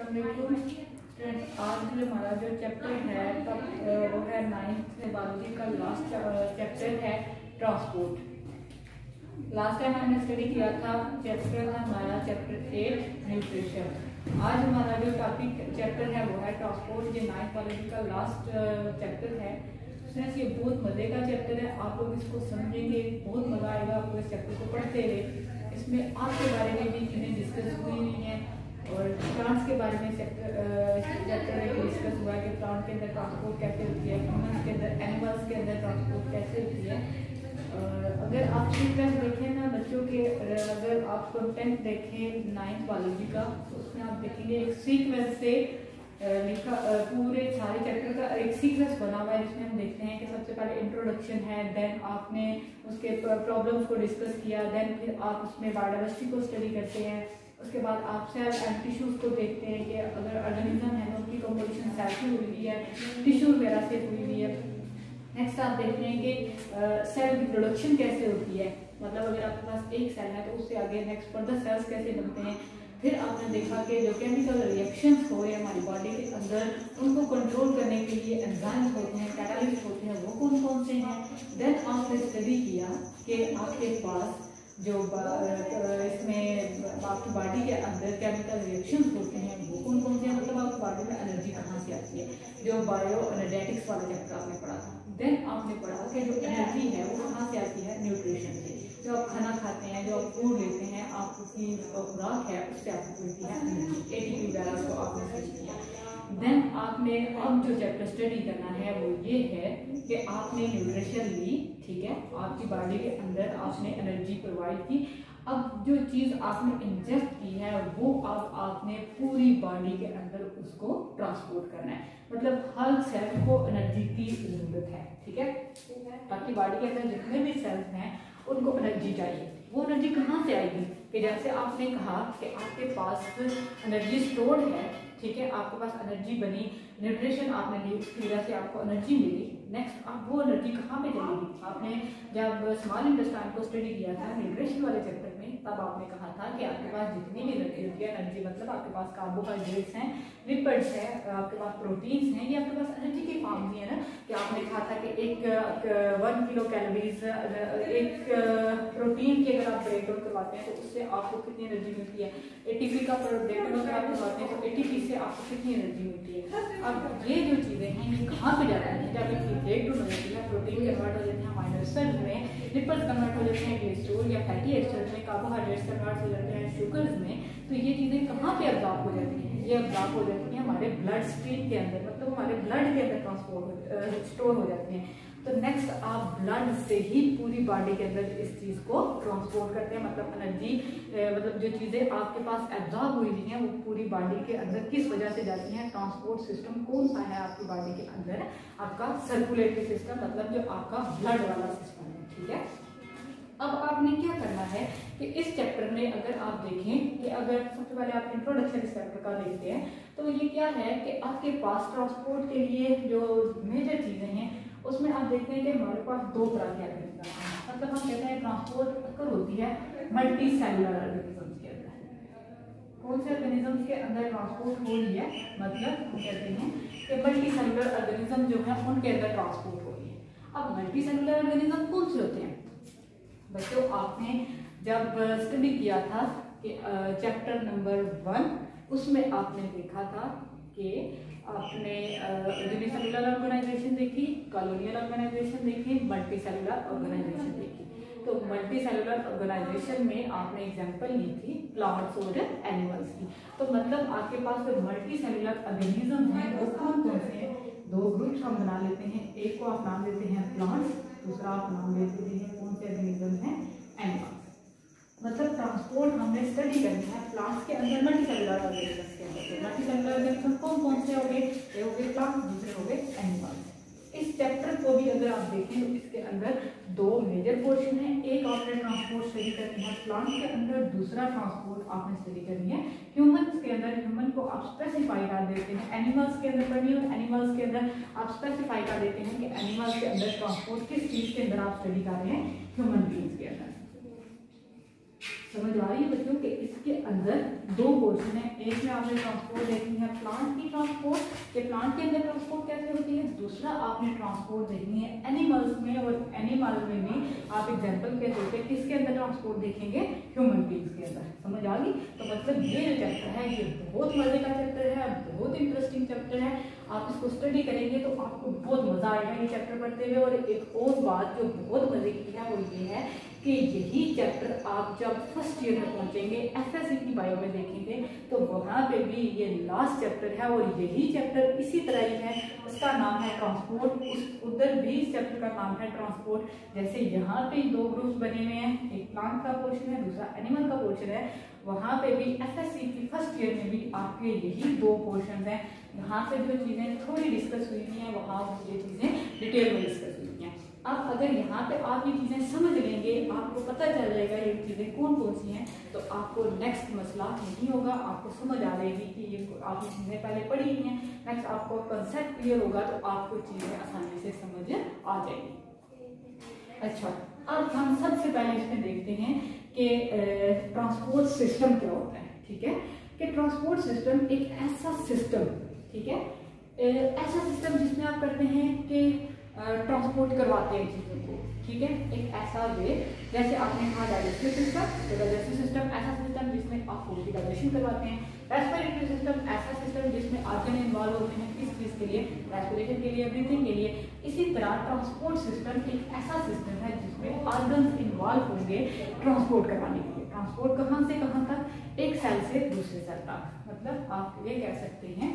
आज जो हमारा जो चैप्टर है तब वो है 9th बायोलॉजी का लास्ट चैप्टर है ट्रांसपोर्ट। लास्ट टाइम हमने स्टडी किया था चैप्टर हमारा चैप्टर 8 न्यूट्रिशन। आज हमारा जो टॉपिक चैप्टर है वो है ट्रांसपोर्ट, जो 9th बायोलॉजी का लास्ट चैप्टर है। फ्रेंड्स, ये बहुत मजे का चैप्टर है, आप लोग इसको समझेंगे, बहुत मजा आएगा आपको इस चैप्टर को पढ़ते हुए। इसमें आपके बारे में भी चीजें डिस्कस हुई हुई हैं और प्लांट्स के बारे में चैप्टर में डिस्कस हुआ है कि प्लांट के अंदर ट्रांसपोर्ट कैसे होती है, ह्यूमन्स के अंदर, एनिमल्स के अंदर ट्रांसपोर्ट कैसे होती है। अगर आप सीक्वेंस देखें ना बच्चों के, अगर आप कंटेंट देखें 9th बायोलॉजी का तो उसमें आप देखेंगे एक सीक्वेंस से लिखा, पूरे सारे चैप्टर का एक सीक्वेंस बना हुआ है जिसमें हम देखते हैं कि सबसे पहले इंट्रोडक्शन है, देन आपने उसके प्रॉब्लम्स को डिस्कस किया, देन फिर आप उसमें बायोडाइवर्सिटी को स्टडी करते हैं, उसके बाद आप सेल एंड टिश्यूज को देखते हैं कि अगर ऑर्गेनिज्म है तो उनकी कंपोजिशन सेल से हुई हुई है, टिश्यू वगैरह से हुई हुई है। नेक्स्ट आप देखते हैं कि सेल की प्रोडक्शन कैसे होती है, मतलब अगर आपके पास एक सेल है तो उससे आगे नेक्स्ट फर्दर सेल्स कैसे बनते हैं। फिर आपने देखा कि जो केमिकल रिएक्शंस हो रहे हैं हमारी बॉडी के अंदर, उनको कंट्रोल करने के लिए एंजाइम्स होते हैं, कैटालिस्ट होते हैं, वो कौन कौन से हैं। देन आपने स्टडी किया कि आपके पास जो इसमें आपकी बॉडी के अंदर केमिकल रिएक्शंस होते हैं वो कौन कौन से हैं, मतलब आपकी बॉडी में एनर्जी कहाँ से आती है, जो बायो एनर्जेटिक्स वाला चैप्टर आपने पढ़ा था। देन आपने पढ़ा कि जो एनर्जी है वो कहाँ से आती है, न्यूट्रिशन से, जो आप खाना खाते हैं, जो आप फूड लेते हैं, आपकी खुराक है उससे आपको मिलती है एनर्जी, एटीपी वगैरह को आपने स्टडी किया। देन आपने अब जो चैप्टर स्टडी करना है वो ये है कि आपने न्यूट्रिशन ली, ठीक है, आपकी बॉडी के अंदर आपने एनर्जी प्रोवाइड की। अब जो चीज़ आपने इंजेस्ट की है वो अब आपने पूरी बॉडी के अंदर उसको ट्रांसपोर्ट करना है, मतलब हर सेल को एनर्जी की जरूरत है, ठीक है। आपकी बॉडी के अंदर जितने भी सेल्स हैं उनको एनर्जी चाहिए। वो एनर्जी कहाँ से आएगी कि जैसे आपने कहा कि आपके पास एनर्जी स्टोर्ड है, ठीक है, आपके पास एनर्जी बनी, न्यूट्रिशन आपने ली, उसकी वजह से आपको एनर्जी मिली। नेक्स्ट अब वो एनर्जी कहाँ पे चलेगी। आपने जब स्मॉल इंटेस्टाइन को स्टडी किया था न्यूट्रिशन वाले चैप्टर में, तब आपने कहा था कि आपके पास जितनी भी एनर्जी होती है, एनर्जी मतलब आपके पास कार्बोहाइड्रेट्स हैं, लिपिड्स हैं, आपके पास प्रोटीन्स हैं, ये आपके पास एनर्जी के फॉर्म भी है ना। कि आपने कहा था कि 1 किलो कैलोरीज एक प्रोटीन की अगर आप ब्रेक डाउन करवाते हैं तो उससे आपको कितनी एनर्जी मिलती है। एटीपी का ब्रेक डाउन अगर आप करवाते हैं तो एटीपी से आपको कितनी एनर्जी मिलती है। अब ये जो चीज़ें हैं ये कहाँ पे जाती हैं, जब इनकी ब्रेक डाउन हो जाती है, प्रोटीन कन्वर्ट हो जाते हैं अमीनो एसिड्स में, लिपिड्स कन्वर्ट हो जाते हैं ग्लिसरॉल या फैटी एसिड्स में, कार्बोहाइड्रेट्स कन्वर्ट हो जाते हैं शुगर्स में। तो ये चीज़ें कहाँ पे अब्जॉर्ब हो जाती हैं, ये अब्जॉर्ब हो जाती हैं हमारे ब्लड स्ट्रीम के अंदर, मतलब हमारे ब्लड के अंदर ट्रांसपोर्ट स्टोर हो जाती हैं। तो नेक्स्ट आप ब्लड से ही पूरी बॉडी के अंदर इस चीज़ को ट्रांसपोर्ट करते हैं, मतलब एनर्जी, मतलब जो चीज़ें आपके पास एब्जॉर्ब हुई हुई हैं वो पूरी बॉडी के अंदर किस वजह से जाती हैं। ट्रांसपोर्ट सिस्टम कौन सा है आपकी बॉडी के अंदर, आपका सर्कुलेटरी सिस्टम, मतलब जो आपका ब्लड वाला सिस्टम है, ठीक है। अब आपने क्या करना है कि इस चैप्टर में अगर आप देखें कि अगर सबसे पहले आप इंट्रोडक्शन इस चैप्टर का देखते हैं तो ये क्या है कि आपके पास ट्रांसपोर्ट के लिए जो मेजर चीज़ें हैं उसमें आप देखते हैं कि हमारे पास 2 तरह के ऑर्गेनिज्म हैं, मतलब हम कहते हैं ट्रांसपोर्ट अक्कर होती है मल्टी सेलुलर ऑर्गेनिजम्स के अंदर। कौन से ऑर्गेनिजम्स के अंदर ट्रांसपोर्ट हो रही है, मतलब हम कहते हैं कि मल्टी सेलुलर ऑर्गेनिज्म जो है उनके अंदर ट्रांसपोर्ट हो रही है। अब मल्टी सेलुलर ऑर्गेनिज्म कौन से होते हैं बच्चों, आपने जब स्टडी किया था कि चैप्टर नंबर 1 उसमें आपने देखा था कि आपने यूनिसेलुलर ऑर्गेनाइजेशन देखी, कॉलोनियल ऑर्गेनाइजेशन देखी, मल्टी सेलुलर ऑर्गेनाइजेशन देखी। तो मल्टी सेलुलर ऑर्गेनाइजेशन में आपने एग्जांपल ली थी प्लांट्स और एनिमल्स की। तो मतलब आपके पास जो मल्टी सेलुलर ऑर्गेनिज्म हैं वो कौन कौन से हैं, 2 ग्रुप्स हम बना लेते हैं। एक को आप नाम देते हैं प्लांट्स, दूसरा आप नाम देते हैं कौन से ऑर्गेनिज्म हैं, एनिमल्स। मतलब ट्रांसपोर्ट हमने स्टडी करनी है प्लांट्स के अंदर, मल्टी सेलुलर ऑर्गेनिजम्स के अंदर। तो मल्टी सेलुलर ऑर्गेनिज्म कौन कौन से हो गए, ये हो गए प्लांट्स, दूसरे हो गए एनिमल्स। इस चैप्टर को भी अगर आप देखें तो इसके अंदर 2 मेजर पोर्शन है। एक आपने ट्रांसपोर्ट स्टडी करनी है प्लांट्स के अंदर, दूसरा ट्रांसपोर्ट आपने स्टडी करनी है ह्यूमन्स के अंदर। ह्यूमन को आप स्पेसिफाई कर देते हैं, एनिमल्स के अंदर करनी हो, एनिमल्स के अंदर आप स्पेसिफाई कर देते हैं कि एनिमल्स के अंदर ट्रांसपोर्ट किस चीज़ के अंदर आप स्टडी कर रहे हैं, ह्यूमन बींग्स के अंदर। समझ आ रही है बच्चों कि इसके अंदर दो पोर्शन है, एक में आपने ट्रांसपोर्ट देखनी है प्लांट की ट्रांसपोर्ट के प्लांट के अंदर ट्रांसपोर्ट कैसे होती है, दूसरा आपने ट्रांसपोर्ट देखनी है एनिमल्स में, और एनिमल में भी आप एग्जांपल के तौर पे किसके अंदर ट्रांसपोर्ट देखेंगे, ह्यूमन बींग्स के अंदर। समझ आ गई? तो मतलब ये जो चैप्टर है ये बहुत मजे का चैप्टर है, बहुत इंटरेस्टिंग चैप्टर है। आप इसको स्टडी करेंगे तो आपको बहुत मजा आएगा ये चैप्टर पढ़ते हुए। और एक और बात जो बहुत मजे की है वो ये है कि यही चैप्टर आप जब फर्स्ट ईयर में पहुंचेंगे एफएससी की बायो में देखेंगे तो वहां पे भी ये लास्ट चैप्टर है, और यही चैप्टर इसी तरह ही है, उसका नाम है ट्रांसपोर्ट। उधर भी इस चैप्टर का नाम है ट्रांसपोर्ट। जैसे यहाँ पे दो ग्रुप्स बने हुए हैं, एक प्लांट का पोर्शन है, दूसरा एनिमल का पोर्शन है, वहां पे भी एफएससी की फर्स्ट ईयर में भी आपके यही दो पोर्शन है। यहाँ पे जो चीजें थोड़ी डिस्कस हुई हैं वहाँ ये चीजें डिटेल में डिस्कस हुई हैं। अब अगर यहाँ पे आप ये चीजें समझ लेंगे, आपको पता चल जाएगा ये चीजें कौन कौन सी हैं, तो आपको नेक्स्ट मसला नहीं होगा, आपको समझ आ जाएगी कि ये आपने चीजें पहले पढ़ी हुई हैं। नेक्स्ट आपको कंसेप्ट क्लियर होगा तो आपको चीजें आसानी से समझ आ जाएगी। अच्छा, अब हम सबसे पहले इसमें देखते हैं कि ट्रांसपोर्ट सिस्टम क्या होता है। ठीक है, कि ट्रांसपोर्ट सिस्टम एक ऐसा सिस्टम, ठीक है, ऐसा सिस्टम जिसमें आप करते हैं कि ट्रांसपोर्ट करवाते हैं चीज़ों को। ठीक है, एक ऐसा वे जैसे आपने कहा डाइजेस्टिव सिस्टम, तो डाइजेस्टिव सिस्टम ऐसा सिस्टम जिसमें आप फूड की डाइजेशन करवाते हैं। रेस्पिरेटरी सिस्टम ऐसा सिस्टम जिसमें ऑर्गन इन्वॉल्व होते हैं, किस चीज़ के लिए, रेस्पिरेशन के लिए, ब्रीथिंग के लिए। इसी तरह ट्रांसपोर्ट सिस्टम एक ऐसा सिस्टम है जिसमें ऑर्गन इन्वॉल्व होंगे ट्रांसपोर्ट करवाने के लिए। ट्रांसपोर्ट कहाँ से कहाँ तक, एक सेल से दूसरे सेल तक। मतलब आप ये कह सकते हैं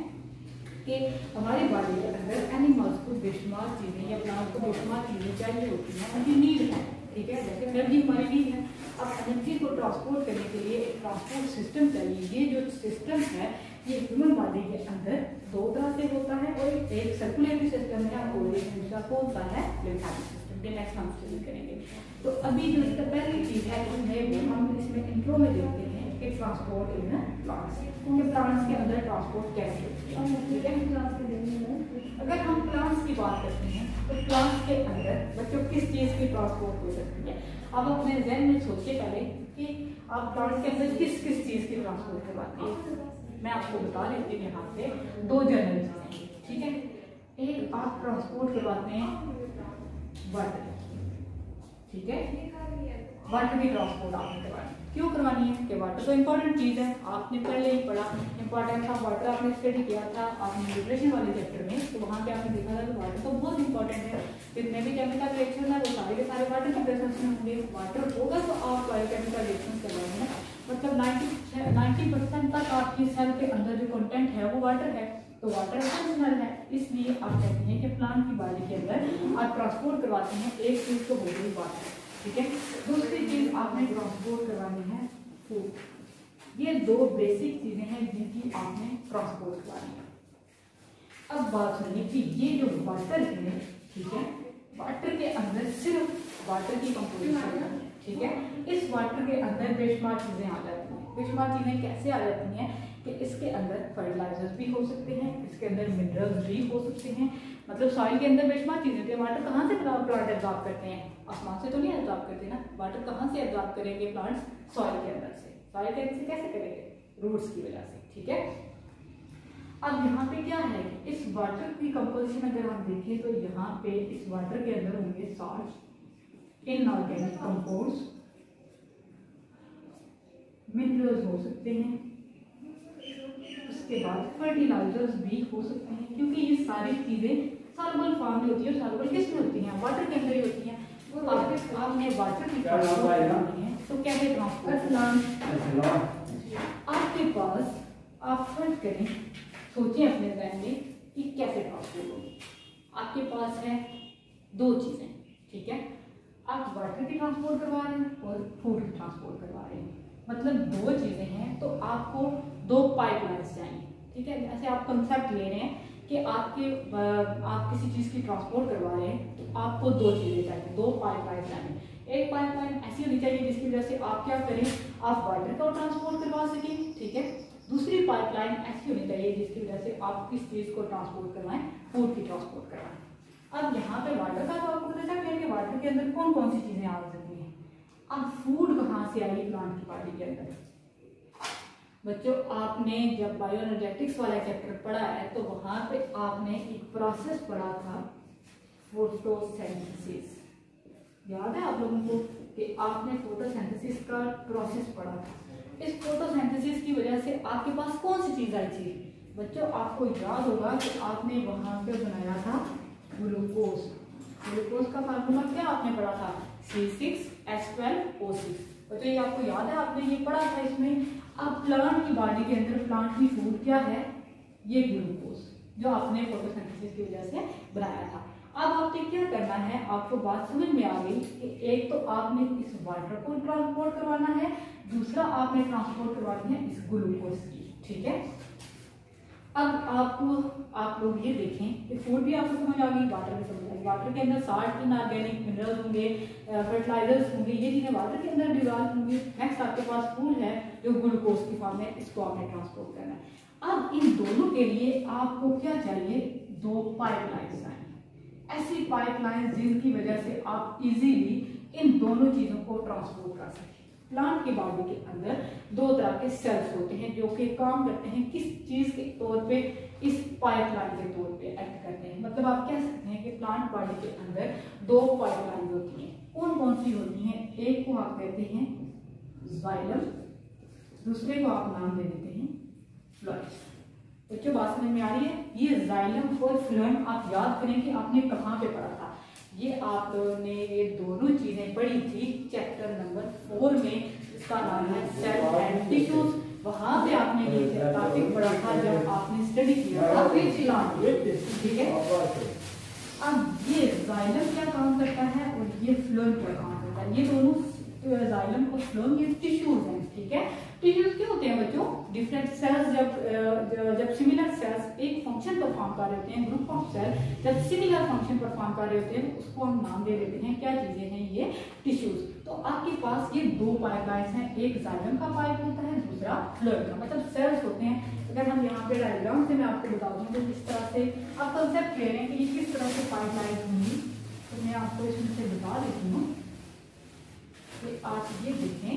कि हमारी बॉडी के अंदर एनिमल्स को बेशुमार चीजें या प्लांट को बेशुमार चीजें चाहिए होती हैं, उनकी नीड है। ठीक है, जैसे एनर्जी हमारी नीड है। अब एनर्जी को ट्रांसपोर्ट करने के लिए एक ट्रांसपोर्ट सिस्टम चाहिए। ये जो सिस्टम है ये ह्यूमन बॉडी के अंदर दो तरह से होता है, और एक सर्कुलेटरी सिस्टम है और एक दूसरा कौन सा है, लिम्फेटिक सिस्टम। ये नेक्स्ट हम स्टडी करेंगे। तो अभी जो इसका पहली चीज है वो हम इसमें इंट्रो में देखते हैं कि ट्रांसपोर्ट इन प्लांट्स, प्लांट्स के अंदर ट्रांसपोर्ट कैसे होती है। ठीक है, अगर हम प्लांट्स की बात करते हैं तो प्लांट्स के अंदर बच्चों किस चीज की ट्रांसपोर्ट हो सकती है। अब अपने ज़हन में सोचिए पहले कि आप प्लांट्स के अंदर किस किस चीज की ट्रांसपोर्ट करवाते हैं। मैं आपको बता देती हूँ यहाँ पे दो जनरल चीजें। ठीक है, एक आप ट्रांसपोर्ट करवाते हैं वाटर। ठीक है, वाटर की ट्रांसपोर्ट आपने करवानी। क्यों करवानी है कि वाटर तो इंपॉर्टेंट चीज है, आपने पहले ही पढ़ा इंपॉर्टेंट था वाटर, आपने स्टडी किया था आपने न्यूट्रिशन वाले चैप्टर में, तो वहाँ पे आपने देखा था कि वाटर तो बहुत इंपॉर्टेंट है। जितने भी केमिकल रिएक्शन है वो सारे के सारे वाटर की प्रेजेंस में होंगे। वाटर होगा तो आप बायोकेमिकल रिएक्शन करवाएंगे, मतलब 90% तक आपकी सेल के अंदर जो कंटेंट है वो वाटर है, तो वाटर एसेंशियल है। इसलिए आप कहते हैं कि प्लांट की बॉडी के अंदर आप ट्रांसपोर्ट करवाते हैं, एक चीज तो हो गई वाटर। ठीक है, दूसरी चीज आपने ट्रांसपोर्ट करवानी है फूड। ये दो बेसिक चीजें हैं जिनकी आपने ट्रांसपोर्ट करवानी है। अब बात सुनिए कि ये जो वाटर है, ठीक है, वाटर के अंदर सिर्फ वाटर की कंपोजिशन है। ठीक है, इस वाटर के अंदर बेशुमार चीजें आ जाती हैं। बेशुमार चीजें कैसे आ जाती हैं कि इसके अंदर फर्टिलाइजर्स भी हो सकते हैं, इसके अंदर मिनरल्स भी हो सकते हैं। मतलब सॉइल के अंदर बेशुमार चीजें होती है। वाटर कहाँ से प्लांट एब्जॉर्ब करते हैं, आसमान से तो नहीं एब्जॉर्ब करते ना। वाटर कहाँ से एब्जॉर्ब करेंगे प्लांट्स, सॉइल के अंदर से। सॉइल के अंदर से कैसे करेंगे, रूट्स की वजह से। ठीक है, अब यहाँ पे क्या है, इस वाटर की कंपोजिशन अगर हम देखें तो यहाँ पे इस वाटर के अंदर होंगे सॉल्ट, इनऑर्गेनिक कंपाउंड्स, मिनरल्स हो सकते हैं, उसके बाद फर्टिलाइजर्स भी हो सकते हैं, क्योंकि ये सारी चीजें सॉल्युबल फॉर्म में होती है। सॉल्युबल किस में होती हैं, वाटर के अंदर ही होती हैं। आपने वाटर की ट्रांसपोर्ट करनी है तो कैसे ट्रांसपोर्ट, आपके पास आप फर्स्ट करें, सोचें अपने ज़हन में कि कैसे ट्रांसपोर्ट होगी। आपके पास है दो चीजें। ठीक है, आप वाटर की ट्रांसपोर्ट करवा रहे हैं और फूड की ट्रांसपोर्ट करवा रहे हैं, मतलब दो चीजें हैं तो आपको दो पाइपलाइंस चाहिए। ठीक है, ऐसे आप कंसेप्ट ले रहे हैं कि आप किसी चीज की ट्रांसपोर्ट करवा रहे हैं तो आपको दो चीजें चाहिए, दो पाइपलाइन चाहिए। एक पाइपलाइन ऐसी होनी चाहिए जिसकी वजह से आप क्या करें, आप वाटर को ट्रांसपोर्ट करवा सकें। ठीक है, दूसरी पाइपलाइन ऐसी होनी चाहिए जिसकी वजह से आप किस चीज को ट्रांसपोर्ट करवाएं, फूड की ट्रांसपोर्ट करवाएं। अब यहाँ पे वाटर का तो आपको पता चल गया कि वाटर के अंदर कौन कौन सी चीजें आ सकती हैं। अब फूड कहाँ से आई प्लांट की बॉडी के अंदर? बच्चों आपने जब बायोएनर्जेटिक्स वाला चैप्टर पढ़ा है तो वहां पे आपने एक प्रोसेस पढ़ा था, फोटोसिंथेसिस। याद है आप लोगों को कि आपने फोटोसिंथेसिस का प्रोसेस पढ़ा था। इस फोटोसिंथेसिस की वजह से आपके पास कौन सी चीज आई थी? बच्चों आपको याद होगा कि आपने वहां पे बनाया था ग्लूकोज। ग्लूकोज का फार्मूला क्या आपने पढ़ा था? C6H12O6। बच्चों ये आपको याद है, आपने ये पढ़ा था इसमें। अब प्लांट की बॉडी के अंदर प्लांट की फूड क्या है? ये ग्लूकोज जो आपने फोटोसिंथेसिस की वजह से बनाया था। अब आपने क्या करना है, आपको बात समझ में आ गई कि एक तो आपने इस वाटर को ट्रांसपोर्ट करवाना है, दूसरा आपने ट्रांसपोर्ट करवानी है इस ग्लूकोज की। ठीक है, अब आप लोग ये देखें कि फूड भी आपको समझ आ गई, वाटर भी समझ आ गई। वाटर के अंदर साल्ट, इनऑर्गेनिक मिनरल्स होंगे, फर्टिलाइजर्स होंगे, ये चीजें वाटर के अंदर डिवॉल्व होंगी। नेक्स्ट आपके पास फूड है जो ग्लूकोज की फॉर्म में, इसको आपने ट्रांसपोर्ट करना है। अब इन दोनों के लिए आपको क्या चाहिए? 2 पाइपलाइंस चाहिए, ऐसी पाइपलाइंस जिनकी वजह से आप इजीली इन दोनों चीजों को ट्रांसपोर्ट कर सकें। प्लांट की बॉडी के अंदर 2 तरह के सेल्स होते हैं जो कि काम करते हैं किस चीज के तौर पे? इस पाइपलाइन के तौर पे एक्ट करते हैं। मतलब आप कह सकते हैं कि प्लांट बॉडी के अंदर 2 पाइपलाइन होती हैं। कौन कौन सी होती हैं? एक को आप कहते हैं जाइलम, दूसरे को आप नाम दे देते हैं फ्लोएम। बच्चों बात समझ में आ रही है? ये जाइलम और फ्लोएम आप याद करें कि आपने कहाँ पे पढ़ा था। ये आप लोगों ने ये दोनों चीजें पढ़ी थी चैप्टर नंबर 4 में, इसका नाम है सेल एंड टिश्यूज। वहां पे आपने ये टॉपिक पढ़ा था जब आपने स्टडी किया था प्लांट। ठीक है, अब ये जाइलम क्या काम करता है और ये फ्लोएम क्या काम करता है? ये दोनों जाइलम और फ्लोएम ये टिश्यूज हैं। ठीक है, टिश्यूज क्या होते हैं बच्चों? डिफरेंट सेल्स जब सिमिलर सेल्स एक फंक्शन परफॉर्म कर रहे होते हैं, ग्रुप ऑफ सेल जब सिमिलर फंक्शन परफॉर्म कर रहे होते हैं उसको हम नाम दे देते हैं, क्या चीजें हैं ये? टिश्यूज। तो आपके पास ये 2 पाइपलाइंस हैं, एक जाइलम का पाइप होता है, दूसरा फ्लोएम का। मतलब सेल्स होते हैं। अगर हम यहाँ पे डायग्राम से मैं आपको बता दूँ तो किस तरह से आप कंसेप्ट ले रहे हैं कि ये किस तरह से पाइपलाइंस होंगी, तो मैं आपको इसमें से बता देती हूँ कि आप ये देखें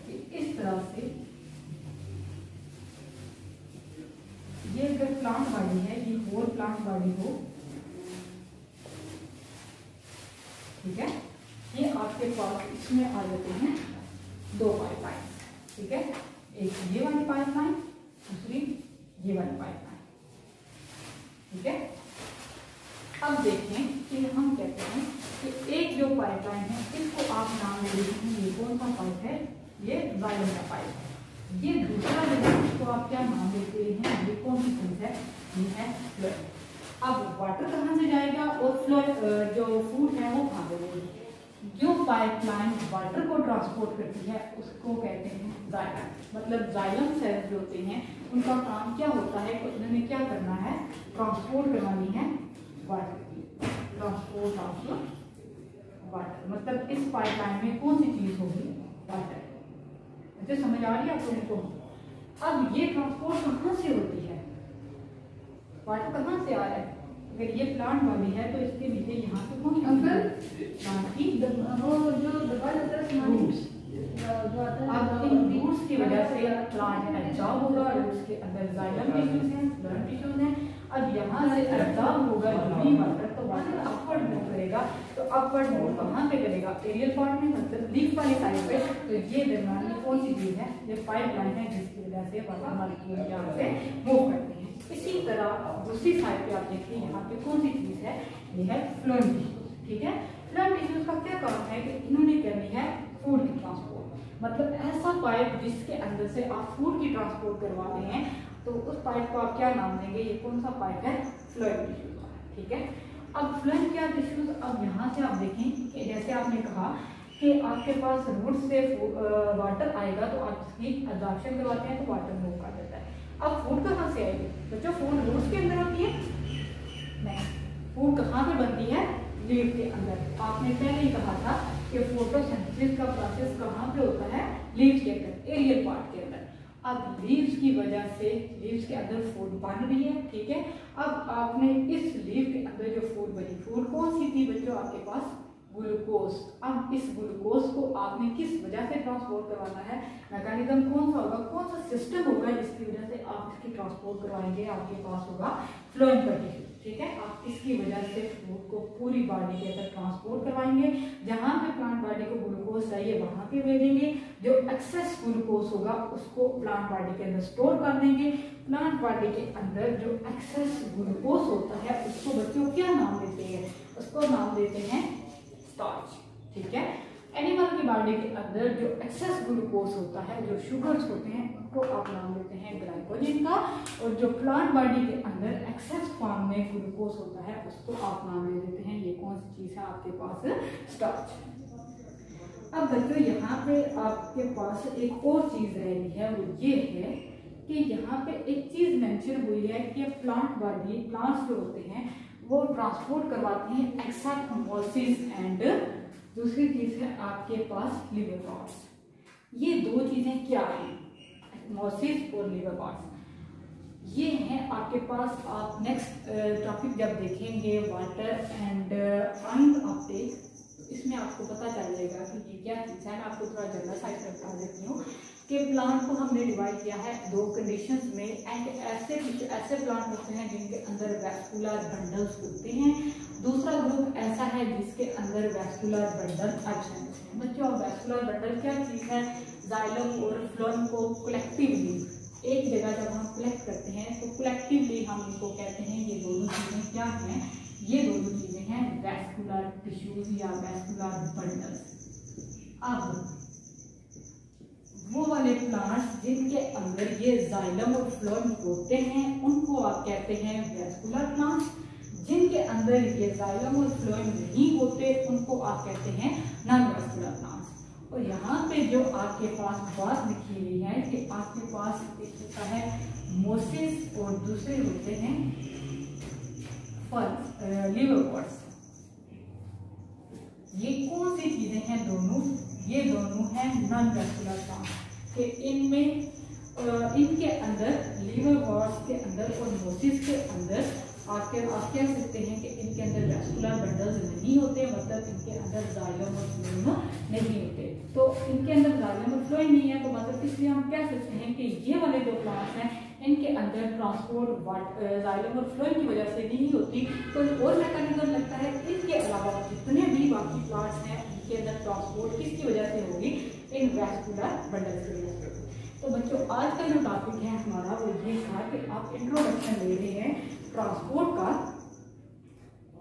कि इस तरह से ये अगर प्लांट बॉडी है, ये होल प्लांट बॉडी हो, ठीक है, ये आपके पास इसमें आ जाते हैं 2 पाइपलाइन। ठीक है, एक ये वाली पाइपलाइन, दूसरी ये वाली पाइपलाइन। ठीक है, अब देखें कि हम कहते हैं कि एक जो पाइपलाइन है इसको आप नाम दे देते हैं, ये कौन सा पाइप है? ये जाइलम का पाइप है। ये दूसरा जो है इसको आप क्या नाम देते हैं? ये कौन सी चीज है? ये है फ्लोएम। अब वाटर कहाँ से जाएगा और फ्लोएम जो फूड है वो कहाँ से जाएगी? जो पाइपलाइन वाटर को ट्रांसपोर्ट करती है उसको कहते हैं जाइलम। मतलब जाइलम सेल्स जो होते हैं उनका काम क्या होता है? उन्होंने क्या करना है? ट्रांसपोर्ट करवानी है वाटर की, ट्रांसपोर्ट ऑफ वाटर। मतलब इस पाइपलाइन में कौन सी चीज होगी? वाटर। मुझे समझ आ रही है आप लोगों को? अब ये ट्रांसपोर्ट कहाँ से होती है? वाटर कहाँ से आ रहा है? अगर ये प्लांट वाली है तो इसके नीचे यहाँ पे कौन प्लांट की वो जो दबा जाता है रूट्स। अब इन रूट्स की वजह से प्लांट एब्जॉर्ब होगा, रूट्स के अंदर जाइलम टिश्यूज हैं, फ्लोएम टिश्यूज हैं। अब यहाँ से एब्जॉर्ब होगा जो वाटर, तो वाटर अपवर्ड मूव करेगा। तो अपवर्ड मूव कहाँ पे करेगा? एरियल पार्ट में, मतलब लीफ वाली साइड पे। तो ये दरम्यान में कौन सी चीज है? ये पाइपलाइन है जिसकी वजह से वाटर मॉलिक्यूल यहाँ से मूव करते हैं। इसी तरह दूसरी साइड पे आप देखिए यहाँ पे कौन सी चीज है? ये है फ्लोएम टिश्यूज। ठीक है, फ्लोएम टिश्यूज का क्या काम है कि इन्होंने करनी है फूड की ट्रांसपोर्ट। मतलब ऐसा पाइप जिसके अंदर से आप फूड की ट्रांसपोर्ट करवा रहे हैं, तो उस पाइप को आप क्या नाम देंगे? ये कौन सा पाइप है? Phloem tissues. ठीक है, अब फ्लोएम क्या टिश्यूज? अब यहाँ से आप देखें कि जैसे आपने कहा कि आपके पास रूट से वाटर आएगा तो आप इसकी एब्जॉर्प्शन करवाते हैं तो वाटर मूव कर देता है। अब फूड कहाँ से आएगी? बच्चों फूड रूट्स के अंदर होती है? नहीं, फूड कहाँ पे बनती है? लीव के अंदर। आपने पहले ही कहा था कि फोटोसिंथेसिस का प्रोसेस कहाँ पे होता है? लीव्स के अंदर, एरियल पार्ट के अंदर। अब लीव्स की वजह से लीव्स के अंदर फूड बन रही है। ठीक है, अब आपने इस लीव के अंदर जो फूड बनी, फूड कौन सी थी बच्चों आपके पास? ग्लूकोज। अब इस ग्लूकोज को आपने किस वजह से ट्रांसपोर्ट करवाना है, मैकेनिज्म कौन सा होगा, कौन सा सिस्टम होगा जिसकी वजह से आप इसकी ट्रांसपोर्ट करवाएंगे, आपके पास होगा फ्लोएम का टिश्यू। ठीक है, आप इसकी वजह से फूड को पूरी बॉडी के अंदर ट्रांसपोर्ट करवाएंगे। जहां पे प्लांट बॉडी को ग्लूकोज चाहिए वहां पे भेजेंगे, जो एक्सेस ग्लूकोज होगा उसको प्लांट बॉडी के अंदर स्टोर कर देंगे। प्लांट बॉडी के अंदर जो एक्सेस ग्लूकोज होता है उसको बच्चों क्या नाम देते हैं, उसको नाम देते हैं स्टार्च। ठीक है, एनिमल की बॉडी के अंदर जो एक्सेस ग्लूकोज होता है, जो शुगर्स होते हैं, उनको आप नाम देते हैं ग्लाइकोजन का, और जो प्लांट बॉडी के अंदर एक्सेस फॉर्म में ग्लूकोज होता है उसको आप नाम दे देते हैं, ये कौन सी चीज है आपके पास, स्टार्च। अब बच्चों यहाँ पे आपके पास एक और चीज रह रही है, वो ये है कि यहाँ पे एक चीज मेंशन हुई है कि प्लांट बॉडी, प्लांट्स जो होते हैं वो ट्रांसपोर्ट करवाते हैं एक्सोमोसिस एंड दूसरी चीज है आपके पास लिवर पार्ट्स। ये दो चीजें क्या हैं, एक्सोमोसिस और लिवर पार्ट्स, ये हैं आपके पास। आप नेक्स्ट टॉपिक जब देखेंगे वाटर एंड आयन अपटेक, इसमें आपको पता चल जाएगा कि ये क्या चीज है। मैं आपको थोड़ा जनरल साइड से बता देती हूँ कि प्लांट को हमने डिवाइड किया है दो कंडीशंस में, एंड ऐसे प्लांट होते हैं जिनके अंदर वैस्कुलर बंडल्स होते हैं, दूसरा ग्रुप ऐसा है जिसके अंदर वैस्कुलर बंडल एब्सेंट है। बच्चों, वैस्कुलर बंडल क्या चीज है, जाइलम और फ्लोएम को कलेक्टिवली एक जगह जब हम कलेक्ट करते हैं तो कलेक्टिवली हम इनको कहते हैं, ये दोनों चीजें क्या हैं, ये दोनों चीजें हैं वैस्कुलर टिश्यूज या वैस्कुलर बंडल्स। अब वो वाले प्लांट्स जिनके अंदर ये जाइलम और फ्लोएम होते हैं उनको आप कहते हैं वैस्कुलर प्लांट्स, जिनके अंदर ये जाइलम और फ्लोएम नहीं होते उनको आप कहते हैं नॉन वैस्कुलर प्लांट्स। और यहाँ पे जो आपके पास बात लिखी हुई है कि आपके पास एक होता है मोसिस और दूसरे होते हैं लिवर पार्ट्स। ये कौन सी चीजें हैं दोनों, ये दोनों हैं नॉन वैस्कुलर प्लांट्स के इनमें इनके अंदर लिवर पार्ट्स के अंदर और मोसिस के अंदर आप कह सकते हैं कि इनके अंदर वैस्कुलर बंडल्स नहीं होते, मतलब इनके अंदर जाइलम और फ्लोएम नहीं होते। तो इनके अंदर जाइलम और फ्लोएम नहीं है तो मतलब इसलिए हम कह सकते हैं कि ये वाले जो प्लांट्स हैं इनके अंदर ट्रांसपोर्ट जाइलम और फ्लोएम की वजह से नहीं होती। तो और मैकेनिज्म लगता है इनके अलावा जितने भी बाकी प्लांट्स हैं उनके अंदर ट्रांसपोर्ट किसकी वजह से होगी, इन वैस्कुलर बंडल्स की वजह से। तो बच्चों, आज का जो टॉपिक है हमारा वो ये था कि आप इंट्रोडक्शन ले रहे हैं ट्रांसपोर्ट का।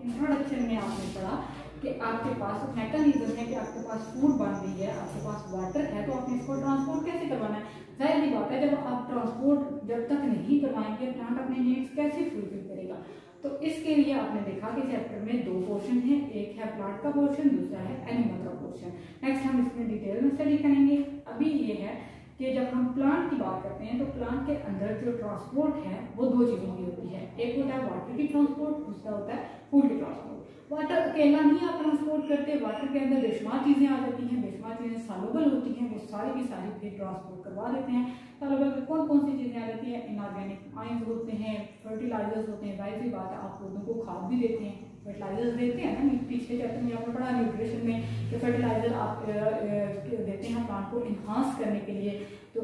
इंट्रोडक्शन में आपने पढ़ा कि आपके पास मैकेनिज्म है कि आपके पास फूड बन रही है, आपके पास वाटर है, तो आपने इसको ट्रांसपोर्ट कैसे करवाना है। जाहिर सी बात है, जब आप ट्रांसपोर्ट जब तक नहीं करवाएंगे प्लांट अपने नीड्स कैसे फुलफिल करेगा। तो इसके लिए आपने देखा कि चैप्टर में दो पोर्शन है, एक है प्लांट का पोर्शन, दूसरा है एनिमल का पोर्शन। नेक्स्ट हम इसमें डिटेल में स्टडी करेंगे। अभी ये है कि जब हम प्लांट की बात करते हैं तो प्लांट के अंदर जो ट्रांसपोर्ट है वो दो चीज़ों की होती है, एक होता है वाटर की ट्रांसपोर्ट, दूसरा होता है फूड की ट्रांसपोर्ट। वाटर अकेला नहीं आप ट्रांसपोर्ट करते, वाटर के अंदर बेशुमार चीज़ें आ जाती हैं, बेशुमार चीज़ें सॉल्युबल होती हैं, वो सारी की सारी फिर ट्रांसपोर्ट करवा देते हैं। सॉल्युबल में कौन कौन सी चीज़ें आ जाती हैं, इनऑर्गेनिक आयंस होते हैं, फर्टिलाइजर्स होते हैं, जाहिर सी बात है आप पौधों को खाद भी देते हैं, फर्टिलाइजर्स देते हैं ना, पिछले चैप्टर में आपने पढ़ा न्यूट्रिशन में कि फर्टिलाइजर आप देते हैं प्लांट को इन्हांस करने के लिए, तो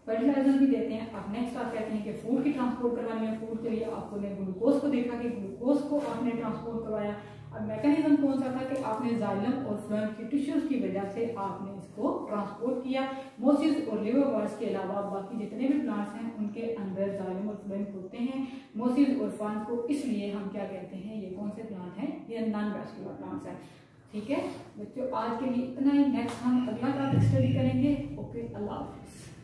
फर्टिलाइजर भी देते हैं। अब नेक्स्ट आप कहते हैं कि फूड की ट्रांसपोर्ट करवानी है, फूड के लिए आपने ग्लूकोज को देखा कि ग्लूकोज को आपने ट्रांसपोर्ट करवाया। अब मैकेनिज्म कौन सा था कि आपने जाइलम और फ्लोएम की टिश्यूज की वजह से आपने इसको ट्रांसपोर्ट किया। मोसिस और लिवर पार्ट्स के अलावा बाकी जितने भी प्लांट्स हैं उनके अंदर जाइलम और फ्लोएम होते हैं। मोसिस और फ्लोएम को इसलिए हम क्या कहते हैं, ये कौन से प्लांट हैं, ये नॉन वैस्कुलर प्लांट्स हैं। ठीक है बच्चों, आज के लिए इतना ही। नेक्स्ट हम अगला टॉपिक स्टडी करेंगे। ओके, अल्लाह हाफिज़।